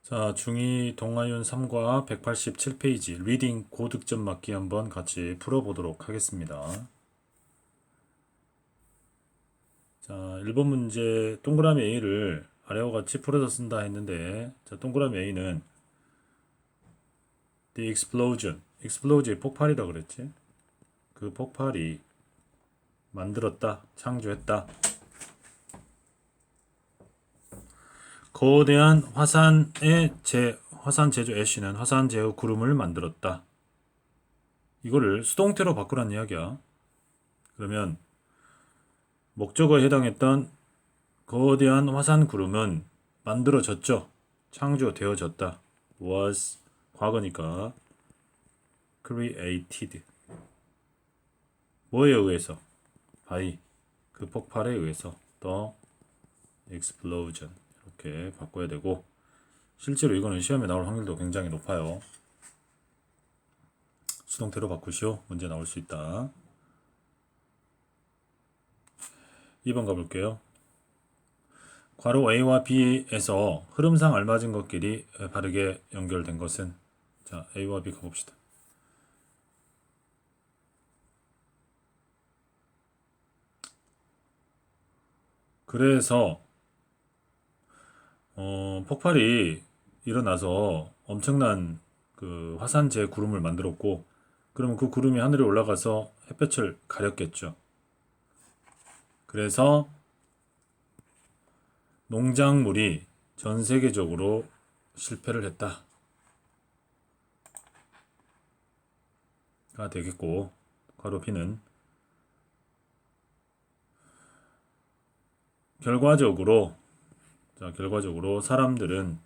자, 중2 동아윤 3과 187페이지 리딩 고득점 맞기 한번 같이 풀어보도록 하겠습니다. 자, 1번 문제 동그라미 A를 아래와 같이 풀어서 쓴다 했는데, 자, 동그라미 A는 the explosion의 폭발이라 그랬지? 그 폭발이 만들었다, 창조했다. 거대한 화산 제조 애쉬는 화산 제어 구름을 만들었다. 이거를 수동태로 바꾸란 이야기야. 그러면 목적어에 해당했던 거대한 화산 구름은 만들어졌죠. 창조되어졌다. was 과거니까 created. 뭐에 의해서? by 그 폭발에 의해서 the explosion 이렇게 바꿔야 되고, 실제로 이거는 시험에 나올 확률도 굉장히 높아요. 수동태로 바꾸시오. 문제 나올 수 있다. 2번 가볼게요. 괄호 A와 B에서 흐름상 알맞은 것끼리 바르게 연결된 것은, 자, A와 B 가봅시다. 그래서 폭발이 일어나서 엄청난 그 화산재 구름을 만들었고, 그러면 그 구름이 하늘에 올라가서 햇볕을 가렸겠죠. 그래서 농작물이 전 세계적으로 실패를 했다 가 되겠고, 괄호 B는 결과적으로 사람들은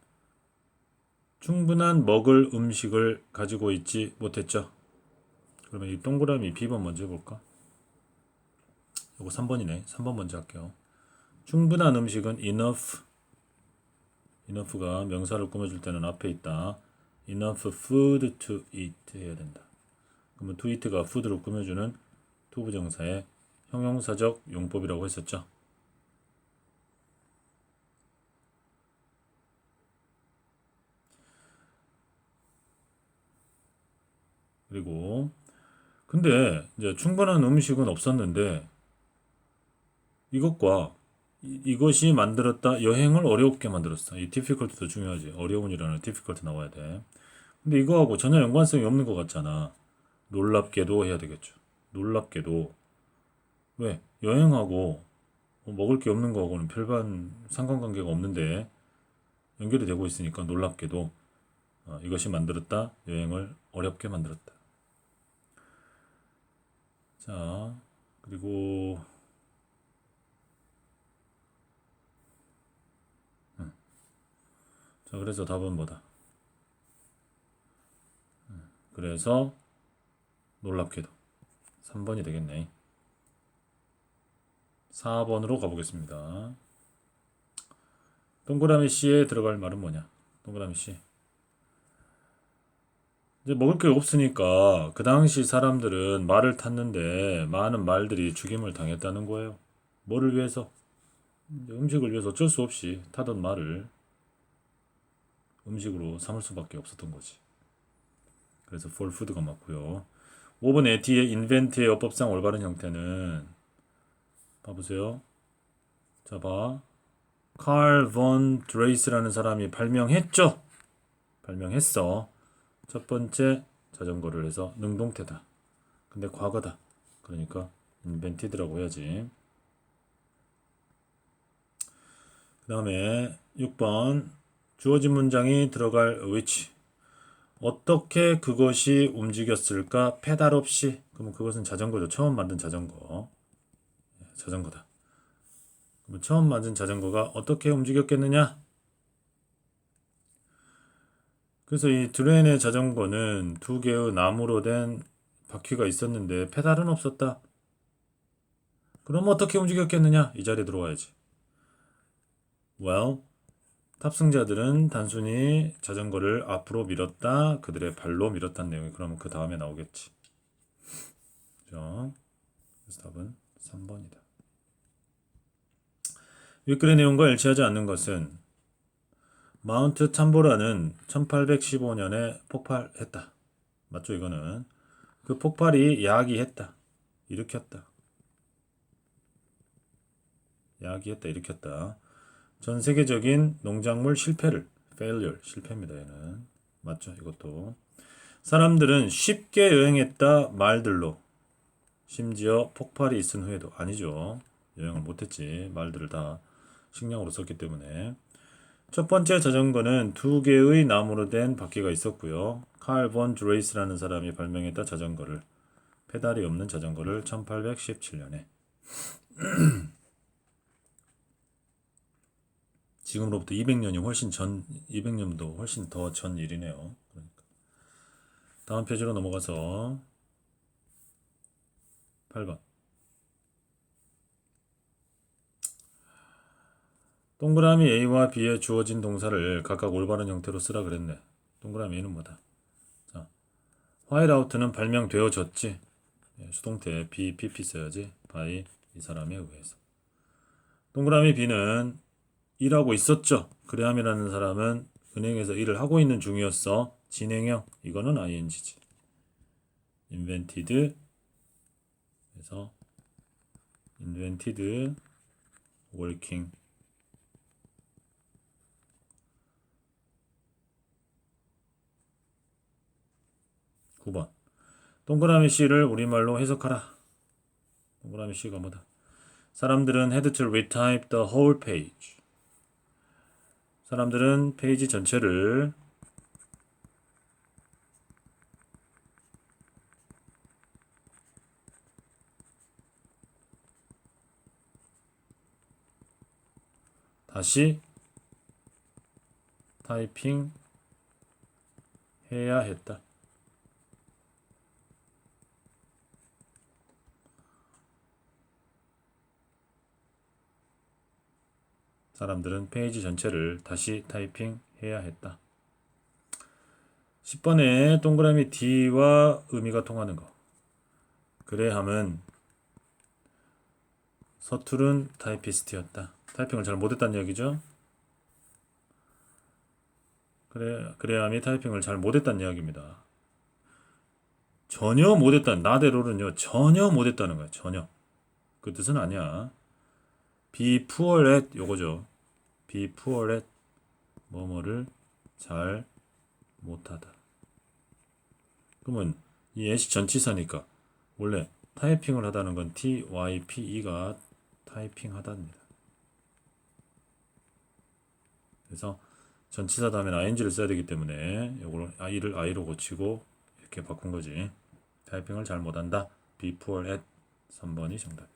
충분한 먹을 음식을 가지고 있지 못했죠. 그러면 이 동그라미 B번 먼저 해볼까? 요거 3번이네. 3번 먼저 할게요. 충분한 음식은 enough가 명사를 꾸며줄 때는 앞에 있다. enough food to eat 해야 된다. 그러면 to eat가 food로 꾸며주는 to 부정사의 형용사적 용법이라고 했었죠. 그리고 근데 이제 충분한 음식은 없었는데, 이것과 이것이 만들었다. 여행을 어렵게 만들었어. 이 difficult도 중요하지. 어려운이라는 difficult 나와야 돼. 근데 이거하고 전혀 연관성이 없는 것 같잖아. 놀랍게도 해야 되겠죠. 놀랍게도. 왜? 여행하고 먹을 게 없는 거하고는 별반 상관관계가 없는데 연결이 되고 있으니까 놀랍게도 이것이 만들었다. 여행을 어렵게 만들었다. 자, 그리고 자, 그래서 답은 뭐다? 그래서 놀랍게도 3번이 되겠네. 4번으로 가보겠습니다. 동그라미 C에 들어갈 말은 뭐냐? 동그라미 C. 이제 먹을 게 없으니까 그 당시 사람들은 말을 탔는데 많은 말들이 죽임을 당했다는 거예요. 뭐를 위해서? 음식을 위해서 어쩔 수 없이 타던 말을 음식으로 삼을 수밖에 없었던 거지. 그래서 for food가 맞고요. 5번 뒤에 invent의 어법상 올바른 형태는, 봐보세요. 자, 봐. 칼 본 드레이스라는 사람이 발명했죠. 발명했어. 첫 번째 자전거를 해서 능동태다. 근데 과거다. 그러니까 invented라고 해야지. 그 다음에 6번 주어진 문장이 들어갈 which. 어떻게 그것이 움직였을까? 페달 없이. 그러면 그것은 자전거죠. 처음 만든 자전거. 자전거다. 그러면 처음 만든 자전거가 어떻게 움직였겠느냐? 그래서 이 드레인의 자전거는 두 개의 나무로 된 바퀴가 있었는데 페달은 없었다. 그럼 어떻게 움직였겠느냐? 이 자리에 들어와야지. Well, 탑승자들은 단순히 자전거를 앞으로 밀었다. 그들의 발로 밀었다는 내용이 그러면 그 다음에 나오겠지. 그죠? 그래서 답은 3번이다. 윗글의 내용과 일치하지 않는 것은, 마운트 탐보라는 1815년에 폭발했다. 맞죠? 이거는 그 폭발이 야기했다. 일으켰다. 야기했다. 일으켰다. 전 세계적인 농작물 실패를 failure 실패입니다. 얘는 맞죠? 이것도 사람들은 쉽게 여행했다 말들로 심지어 폭발이 있은 후에도 아니죠. 여행을 못했지. 말들을 다 식량으로 썼기 때문에. 첫 번째 자전거는 두 개의 나무로 된 바퀴가 있었고요. 칼 본 드레이스라는 사람이 발명했다 자전거를 페달이 없는 자전거를 1817년에 지금으로부터 200년이 훨씬 전 200년도 훨씬 더 전 일이네요. 그러니까. 다음 페이지로 넘어가서 8번 동그라미 A와 B에 주어진 동사를 각각 올바른 형태로 쓰라 그랬네. 동그라미 A는 뭐다? 자, 화이트아웃는 발명되어졌지. 수동태 B, PP 써야지. by 이 사람에 의해서. 동그라미 B는 일하고 있었죠. 그레함이라는 사람은 은행에서 일을 하고 있는 중이었어. 진행형. 이거는 ing지. invented. 그래서 invented working. 9번. 동그라미 C를 우리말로 해석하라. 동그라미 C가 뭐다? 사람들은 had to retype the whole page. 사람들은 페이지 전체를 다시 타이핑 해야 했다. 사람들은 페이지 전체를 다시 타이핑해야 했다. 10번에 동그라미 D와 의미가 통하는 거. 그레함은 서투른 타이피스트였다. 타이핑을 잘 못했다는 얘기죠. 그레함이 타이핑을 잘 못했다는 이야기입니다. 전혀 못했다는 나대로는요. 전혀 못했다는 거야. 전혀. 그 뜻은 아니야. be poor at 요거죠. be poor at 뭐뭐를 잘 못하다. 그러면 이 at이 전치사니까 원래 타이핑을 하다는 건 type가 타이핑 하다입니다. 그래서 전치사 다음에 ing를 써야 되기 때문에 이걸 i를 i로 고치고 이렇게 바꾼 거지. 타이핑을 잘 못한다. be poor at 3번이 정답이다.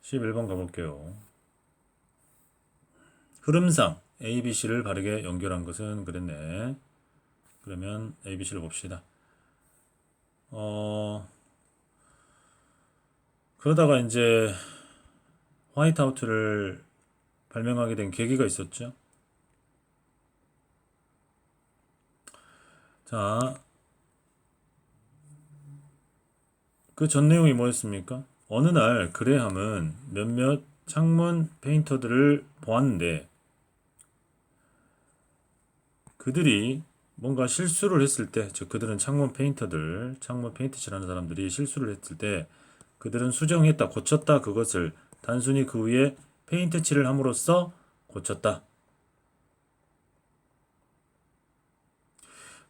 11번 가볼게요. 흐름상 A, B, C를 바르게 연결한 것은 그랬네. 그러면 A, B, C를 봅시다. 그러다가 이제 화이트아웃을 발명하게 된 계기가 있었죠. 자, 그 전 내용이 뭐였습니까? 어느 날 그레함은 몇몇 창문 페인터들을 보았는데 그들이 뭔가 실수를 했을 때, 즉 그들은 창문 페인터들, 창문 페인트 칠하는 사람들이 실수를 했을 때 그들은 수정했다, 고쳤다, 그것을 단순히 그 위에 페인트 칠을 함으로써 고쳤다.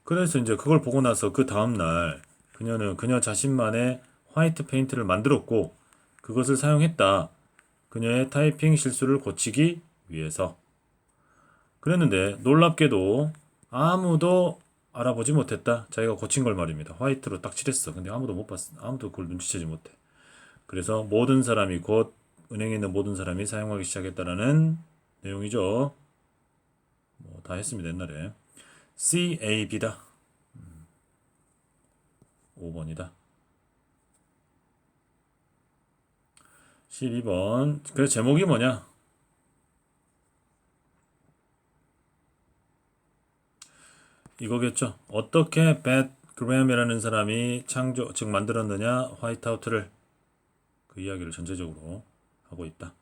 그래서 이제 그걸 보고 나서 그 다음날 그녀는 그녀 자신만의 화이트 페인트를 만들었고 그것을 사용했다. 그녀의 타이핑 실수를 고치기 위해서. 그랬는데 놀랍게도 아무도 알아보지 못했다. 자기가 고친 걸 말입니다. 화이트로 딱 칠했어. 근데 아무도 못 봤어. 아무도 그걸 눈치채지 못해. 그래서 모든 사람이 곧 은행에 있는 모든 사람이 사용하기 시작했다라는 내용이죠. 뭐 다 했습니다. 옛날에. CAB다. 5번이다. 12번. 그래서 제목이 뭐냐? 이거겠죠. 어떻게 벳 그레함이라는 사람이 즉 만들었느냐 화이트아웃을 그 이야기를 전체적으로 하고 있다.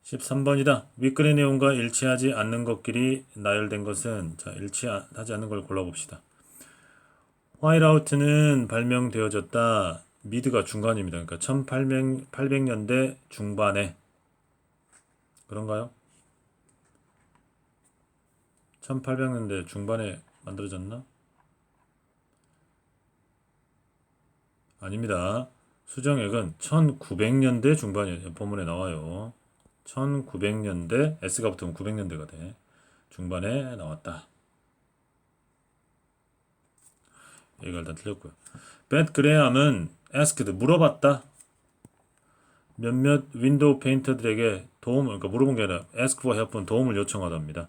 13번이다. 윗글의 내용과 일치하지 않는 것끼리 나열된 것은 자, 일치하지 않는 걸 골라봅시다. 화이트아웃은 발명되어졌다. 미드가 중간입니다. 그러니까 1800년대 중반에 그런가요? 1800년대 중반에 만들어졌나? 아닙니다. 수정액은 1900년대 중반에 본문에 나와요. 1900년대 S가 붙으면 900년대가 돼. 중반에 나왔다. 얘가 일단 틀렸고요. 벳 그레함은 asked 물어봤다. 몇몇 윈도우 페인터들에게 도움을 그러니까 물어본 게 아니라 ask for help은 도움을 요청하답니다.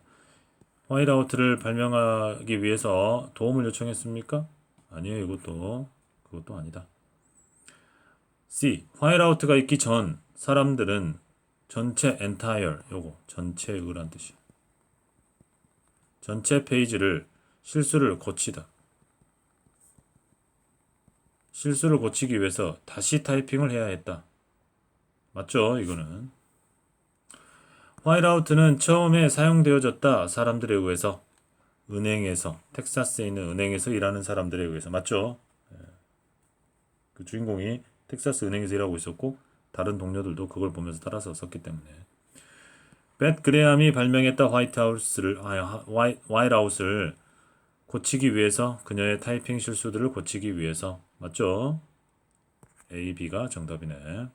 화이트아웃을 발명하기 위해서 도움을 요청했습니까? 아니에요. 그것도 아니다. C. 화이트아웃가 있기 전 사람들은 전체 entire 요거 전체의란 뜻이야. 전체 페이지를 실수를 고치다. 실수를 고치기 위해서 다시 타이핑을 해야 했다. 맞죠? 이거는. 화이트아웃은 처음에 사용되어졌다. 사람들에 의해서. 은행에서. 텍사스에 있는 은행에서 일하는 사람들에 의해서. 맞죠? 그 주인공이 텍사스 은행에서 일하고 있었고 다른 동료들도 그걸 보면서 따라서 썼기 때문에. 벳 그레함이 발명했다. 화이트아웃을 고치기 위해서 그녀의 타이핑 실수들을 고치기 위해서. 맞죠? A, B가 정답이네.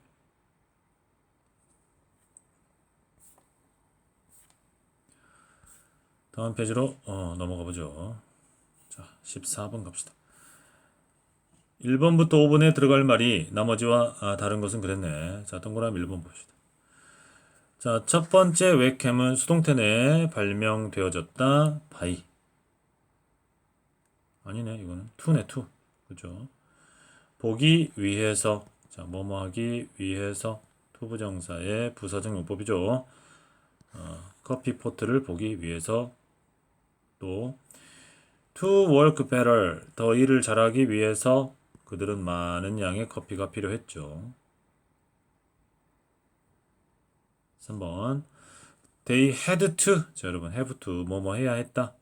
다음 페이지로 넘어가 보죠. 자, 14번 갑시다. 1번부터 5번에 들어갈 말이 나머지와 다른 것은 그랬네. 자, 동그라미 1번 봅시다. 자, 첫 번째 웹캠은 수동태 내에 발명되어졌다. 바이. 아니네, 이거는 투네, 투. 그죠? 보기 위해서. 자, 뭐뭐 하기 위해서. 투부정사의 부사적 용법이죠. 커피포트를 보기 위해서. 또 to work better. 더 일을 잘하기 위해서 그들은 많은 양의 커피가 필요했죠. 3번 They had to. 자, 여러분 have to 뭐뭐 해야 했다.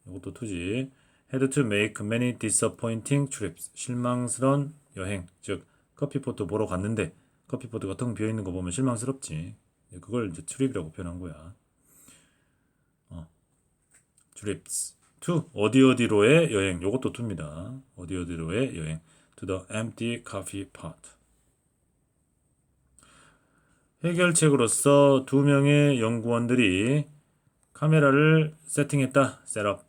이것도 to지. had to make many disappointing trips. 실망스러운 여행. 즉 커피포트 보러 갔는데 커피포트가 텅 비어있는 거 보면 실망스럽지. 그걸 이제 trip이라고 표현한 거야. trips. to 어디로의 여행. 요것도 to입니다. 어디로의 여행. to the empty coffee pot. 해결책으로서 두 명의 연구원들이 카메라를 세팅했다. set up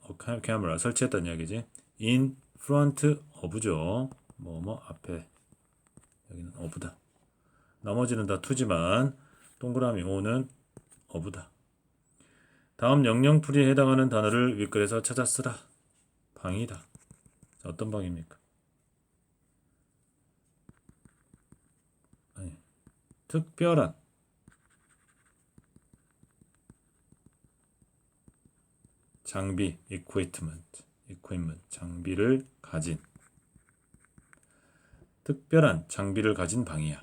camera 설치했다는 이야기지. in front of죠. 뭐 앞에. 여기는 of다. 나머지는 다 to지만 동그라미 O는 of다. 다음 영영풀이에 해당하는 단어를 윗글에서 찾아 쓰라. 방이다. 자, 어떤 방입니까? 아니, 특별한. 장비, equipment, 장비를 가진. 특별한 장비를 가진 방이야.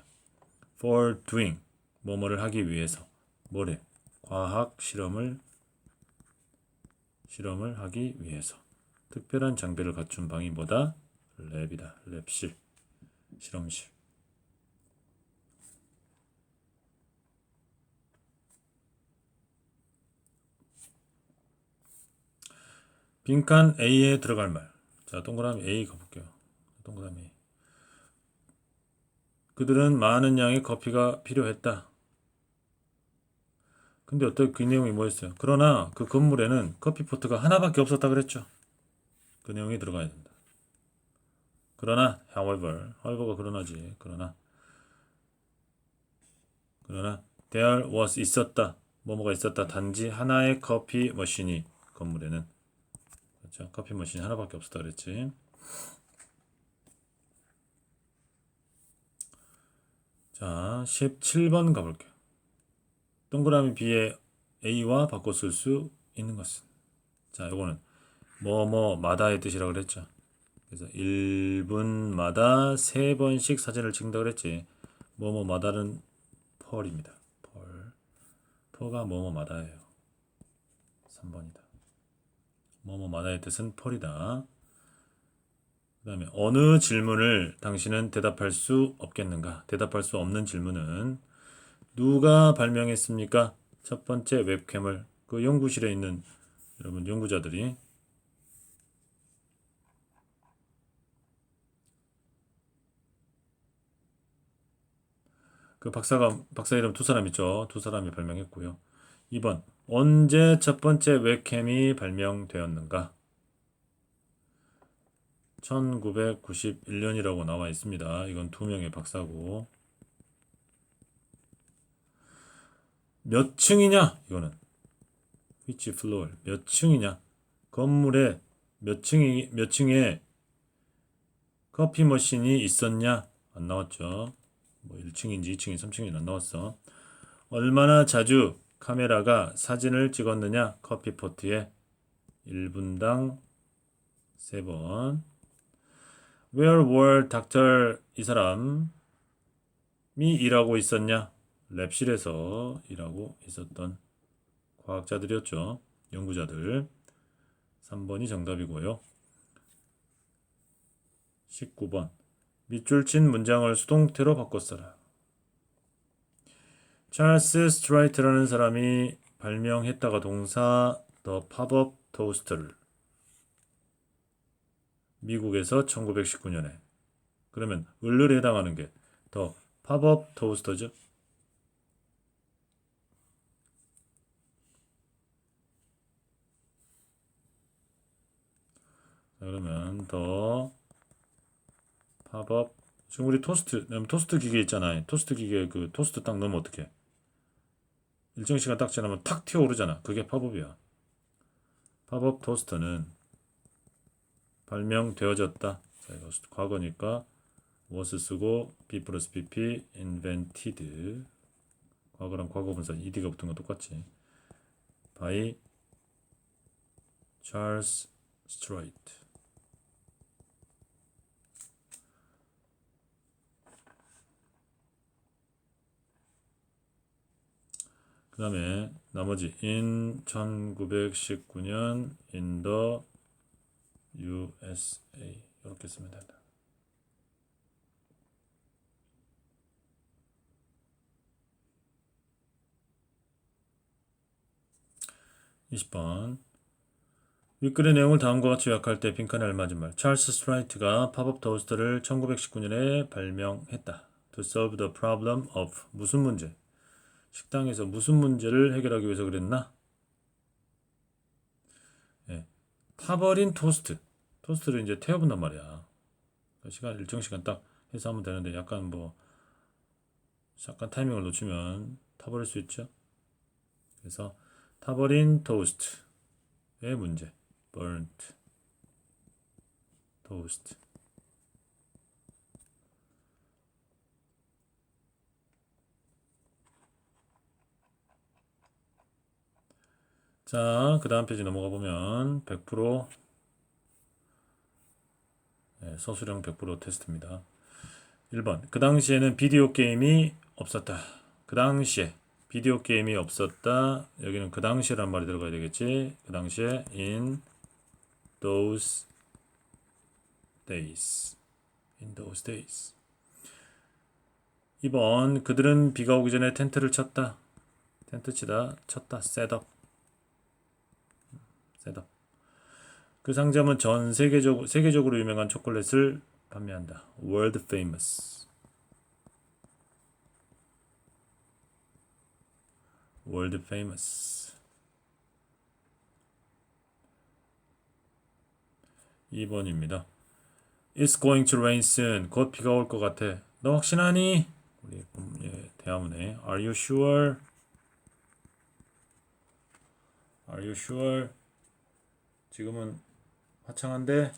for doing, 뭐뭐를 하기 위해서. 뭐래? 과학 실험을 하기 위해서. 특별한 장비를 갖춘 방이 뭐다? 랩이다. 랩실, 실험실. 빈칸 A에 들어갈 말. 자, 동그라미 A 가볼게요. 동그라미 A. 그들은 많은 양의 커피가 필요했다. 근데 그 내용이 뭐였어요? 그러나 그 건물에는 커피포트가 하나밖에 없었다 그랬죠. 그 내용이 들어가야 된다. 그러나 however가 그러나지. 그러나 there was 있었다. 뭐뭐가 있었다. 단지 하나의 커피 머신이 건물에는. 그렇죠? 커피 머신이 하나밖에 없었다 그랬지. 자, 17번 가볼게요. 동그라미 B에 A와 바꿔 쓸 수 있는 것은. 자, 요거는 뭐뭐마다의 뜻이라고 그랬죠. 그래서 1분마다 3번씩 사진을 찍는다 그랬지. 뭐뭐마다는 펄입니다. 펄. 펄가 뭐뭐마다예요. 3번이다. 뭐뭐마다의 뜻은 펄이다. 그 다음에 어느 질문을 당신은 대답할 수 없겠는가? 대답할 수 없는 질문은 누가 발명했습니까? 첫 번째 웹캠을 그 연구실에 있는 여러분 연구자들이 그 박사 이름 두 사람 있죠. 두 사람이 발명했고요. 2번 언제 첫 번째 웹캠이 발명되었는가? 1991년이라고 나와 있습니다. 이건 두 명의 박사고 몇 층이냐? 이거는 which floor 몇 층이냐? 건물에 몇 층에 커피 머신이 있었냐? 안 나왔죠. 뭐 1층인지 2층인지 3층인지 안 나왔어. 얼마나 자주 카메라가 사진을 찍었느냐? 커피포트에 1분당 3번. Where were doctor 이 사람이 일하고 있었냐? 랩실에서 일하고 있었던 과학자들이었죠. 연구자들. 3번이 정답이고요. 19번. 밑줄 친 문장을 수동태로 바꿔 써라. 찰스 스트라이트라는 사람이 발명했다가 동사 The Pop-up Toaster를 미국에서 1919년에 그러면 을을에 해당하는 게 The Pop-up Toaster죠. 자, 그러면 더 팝업 지금 우리 토스트 기계 있잖아요. 토스트 기계 그 토스트 딱 넣으면 어떡해? 일정 시간 딱 지나면 탁 튀어오르잖아. 그게 팝업이야. 팝업 토스트는 발명되어졌다. 자, 이거 과거니까 was 쓰고 be 플러스 pp invented 과거랑 과거분사 ed가 붙은 거 똑같지. by Charles Strite. 그 다음에 나머지 in 1919년 in the USA 이렇게 쓰면 된다. (20번) 윗글의 내용을 다음과 같이 요약할 때 빈칸에 알맞은 말. 찰스 스트라이트가 팝업 토스터를 1919년에 발명했다. To solve the problem of 무슨 문제? 식당에서 무슨 문제를 해결하기 위해서 그랬나? 예, 타버린 토스트. 토스트를 이제 태워본단 말이야. 일정 시간 딱 해서 하면 되는데 약간 타이밍을 놓치면 타버릴 수 있죠. 그래서 타버린 토스트의 문제. burnt toast. 자, 그 다음 페이지 넘어가 보면 100% 서술형 100% 테스트입니다. 1번. 그 당시에는 비디오 게임이 없었다. 그 당시에 비디오 게임이 없었다. 여기는 그 당시에란 말이 들어가야 되겠지. 그 당시에 in those days. in those days. 2번. 그들은 비가 오기 전에 텐트를 쳤다. 텐트 치다 쳤다. 셋업. 그 상점은 전 세계적으로 유명한 초콜릿을 판매한다. World famous. World famous. 2번입니다. It's going to rain soon. 곧 비가 올 것 같아. 너 확신하니? 우리 대화문에 Are you sure? Are you sure? 지금은 화창한데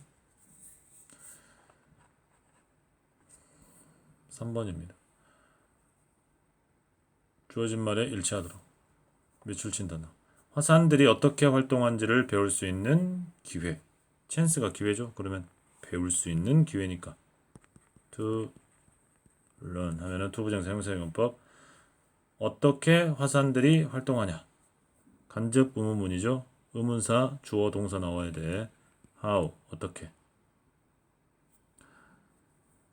3번입니다. 주어진 말에 일치하도록 밑줄 친 단어. 화산들이 어떻게 활동한지를 배울 수 있는 기회. 찬스가 기회죠. 그러면 배울 수 있는 기회니까. to learn 하면은 to 부정사 형용사용법. 어떻게 화산들이 활동하냐. 간접 의문문이죠. 의문사 주어 동사 나와야 돼. how 어떻게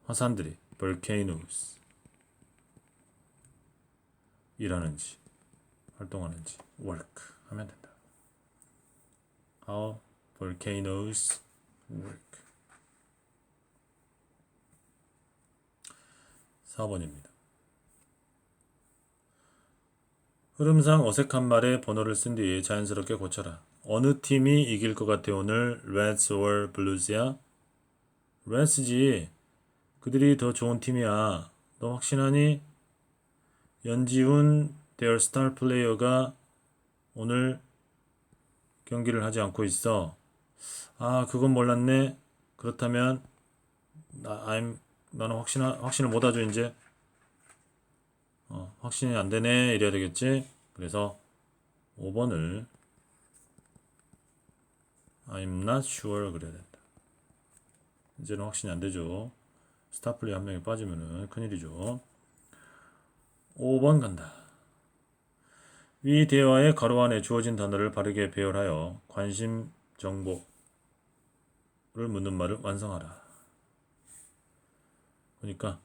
화산들이 volcanoes 일하는지 활동하는지 work 하면 된다. how volcanoes work. 4번입니다. 흐름상 어색한 말에 번호를 쓴 뒤에 자연스럽게 고쳐라. 어느 팀이 이길 것 같아 오늘? Reds or Blues야? Reds지. 그들이 더 좋은 팀이야. 너 확신하니? 연지훈, their star player가 오늘 경기를 하지 않고 있어. 아, 그건 몰랐네. 그렇다면 나는 확신을 못 하죠 이제. 확신이 안 되네 이래야 되겠지. 그래서 5번을 I'm not sure 그래야 된다. 이제는 확신이 안 되죠. 스타플레이 한 명이 빠지면은 큰일이죠. 5번 간다. 위 대화의 가로 안에 주어진 단어를 바르게 배열하여 관심 정보를 묻는 말을 완성하라. 그러니까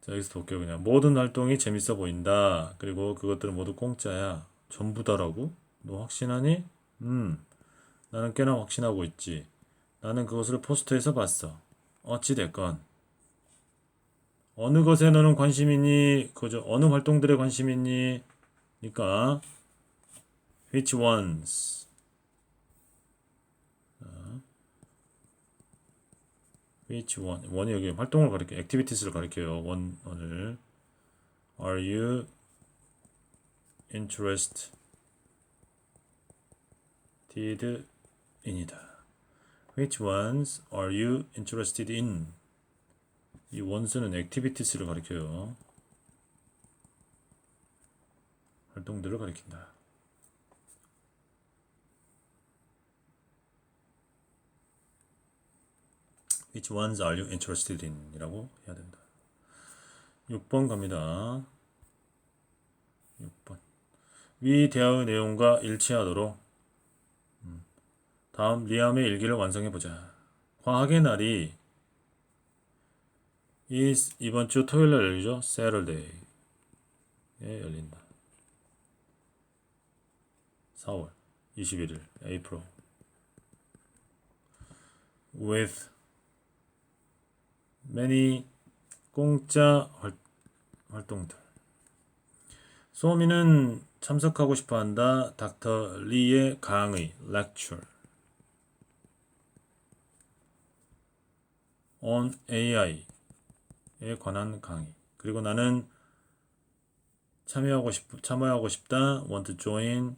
자 여기서 볼게요. 그냥 모든 활동이 재밌어 보인다. 그리고 그것들은 모두 공짜야. 전부 다라고? 너 확신하니? 나는 꽤나 확신하고 있지. 나는 그것을 포스터에서 봤어. 어찌됐건 어느 것에 너는 관심 있니? 그죠? 어느 활동들에 관심 있니? 그러니까 which ones? which one? 원이 여기 활동을 가리켜, activities를 가리켜요. 원을 are you interested in이다. which ones are you interested in? 이 원스는 activities를 가리켜요. 활동들을 가리킨다. Which ones are you interested in? 이라고 해야 된다. 6번 갑니다. 6번. 위 대화의 내용과 일치하도록 다음 리암의 일기를 완성해보자. 과학의 날이 이번 주 토요일에 열리죠. Saturday에 열린다. 4월 21일 April with many 공짜 활동들. 소미는 참석하고 싶어한다. 닥터 리의 강의 lecture on AI에 관한 강의. 그리고 나는 참여하고 싶다. want to join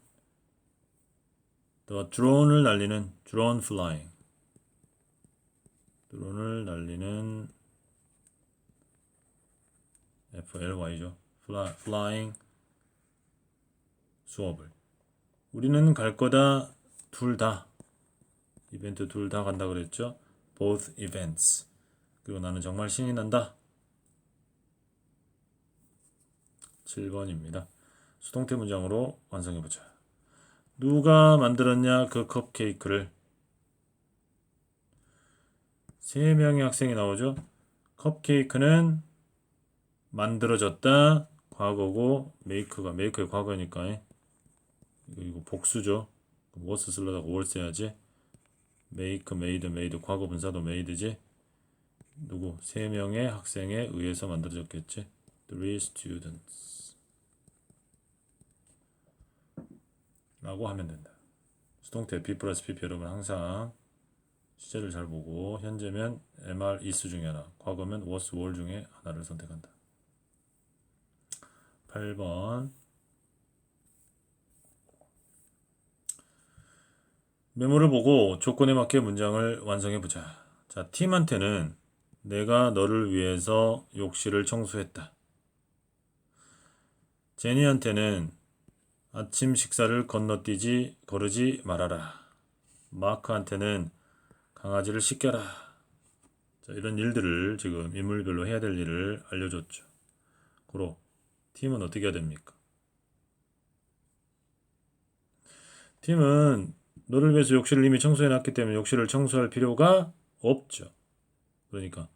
the 드론을 날리는 drone flying. 드론을 날리는 FLY죠. flying 수업을. 우리는 갈 거다. 둘 다. 이벤트 둘 다 간다 그랬죠. both events. 그리고 나는 정말 신이 난다. 7번입니다. 수동태 문장으로 완성해보자. 누가 만들었냐 그 컵케이크를. 3명의 학생이 나오죠. 컵케이크는 만들어졌다. 과거고 메이크의 과거니까 이거 복수죠. was 쓰려다가 was 써야지. make, made 과거 분사도 made지. 누구? 3명의 학생에 의해서 만들어졌겠지. 3 students 라고 하면 된다. 수동태 be 플러스 pp 여러분 항상 시제를 잘 보고 현재면 MR, is 중에 하나, 과거면 was, were 중에 하나를 선택한다. 8번 메모를 보고 조건에 맞게 문장을 완성해보자. 자, 팀한테는 내가 너를 위해서 욕실을 청소했다. 제니한테는 아침 식사를 거르지 말아라. 마크한테는 강아지를 씻겨라. 자, 이런 일들을 지금 인물별로 해야 될 일을 알려줬죠. 고로 팀은 어떻게 해야 됩니까? 팀은 너를 위해서 욕실을 이미 청소해놨기 때문에 욕실을 청소할 필요가 없죠. 그러니까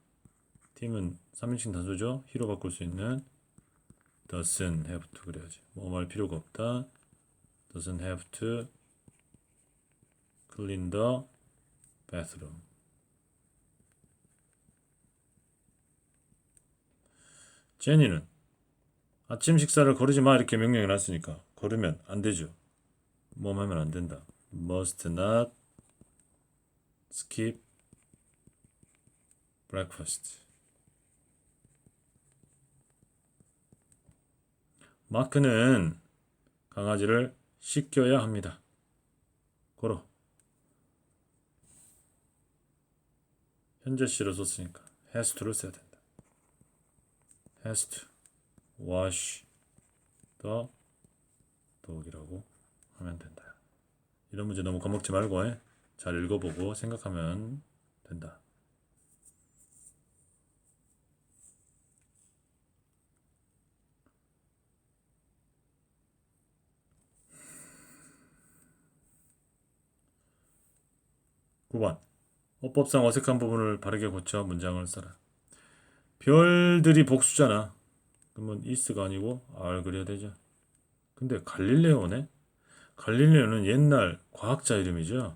팀은 3인칭 단수죠. 히로 바꿀 수 있는 doesn't have to 그래야지. 뭐 할 필요가 없다. doesn't have to clean the bathroom. 제니는 아침 식사를 거르지 마 이렇게 명령해 놨으니까 거르면 안 되죠. 뭐 하면 안 된다. must not skip breakfast. 마크는 강아지를 씻겨야 합니다. 고로 현재 시를 썼으니까 has to를 써야 된다. has to wash the dog이라고 하면 된다. 이런 문제 너무 겁먹지 말고 잘 읽어보고 생각하면 된다. (9번) 어법상 어색한 부분을 바르게 고쳐 문장을 써라. 별들이 복수잖아. 그러면 is가 아니고 are 그려야 되죠. 근데 갈릴레오네? 갈릴레오는 옛날 과학자 이름이죠.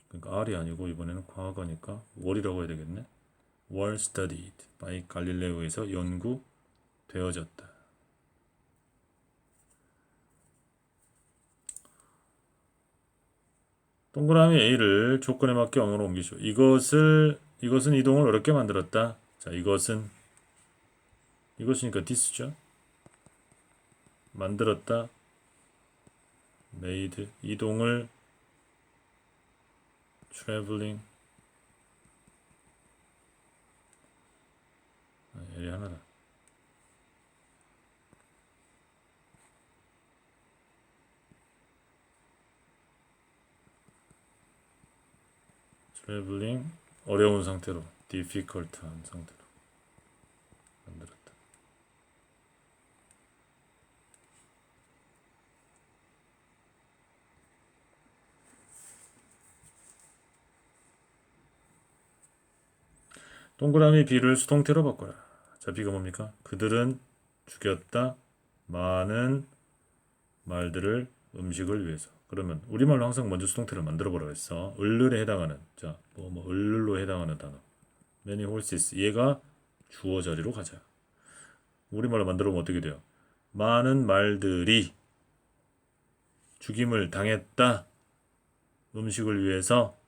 그러니까 R이 아니고 이번에는 과학어니까 월이라고 해야 되겠네. were studied by 갈릴레오에서 연구되어졌다. 동그라미 A를 조건에 맞게 언어로 옮기시오. 이것은 이동을 어렵게 만들었다. 자, 이것이니까 this죠. 만들었다. made 이동을 traveling L이 하나다. traveling 어려운 상태로 difficult한 상태로 만들었다. 동그라미 B를 수동태로 바꿔라. 자, B가 뭡니까? 그들은 죽였다. 많은 말들을 음식을 위해서. 그러면 우리말로 항상 먼저 수동태를 만들어 보라고 했어. 을을에 해당하는 자, 을을로 해당하는 단어. many horses. 얘가 주어 자리로 가자. 우리말로 만들어 보면 어떻게 돼요? 많은 말들이 죽임을 당했다. 음식을 위해서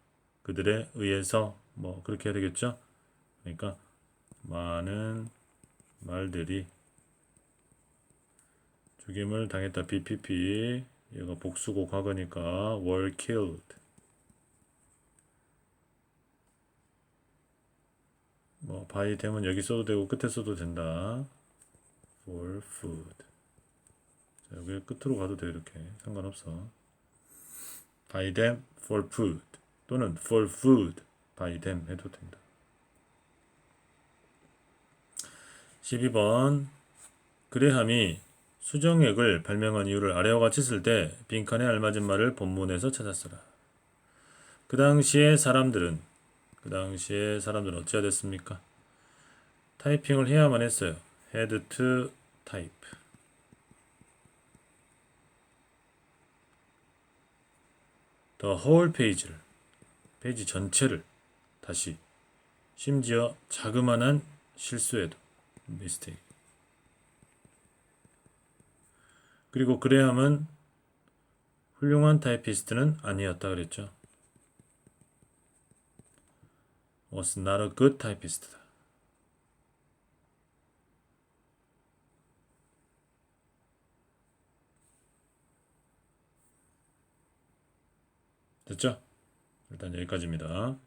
그들에 의해서 그렇게 해야 되겠죠? 그러니까 많은 말들이 죽임을 당했다. BPP 얘가 복수고 과거니까 were killed. by them은 여기 써도 되고 끝에 써도 된다. for food. 자, 여기 끝으로 가도 돼 이렇게 상관없어. by them for food 또는 for food by them 해도 된다. 12번 그레함이 수정액을 발명한 이유를 아래와 같이 쓸 때 빈칸에 알맞은 말을 본문에서 찾아 써라. 그 당시에 사람들은 어찌가 됐습니까? 타이핑을 해야만 했어요. had to type. the whole page를 페이지 전체를 다시 심지어 자그마한 실수에도 mistake. 그리고 그레함은 훌륭한 타이피스트는 아니었다 그랬죠. was not a good typist. 됐죠? 일단 여기까지입니다.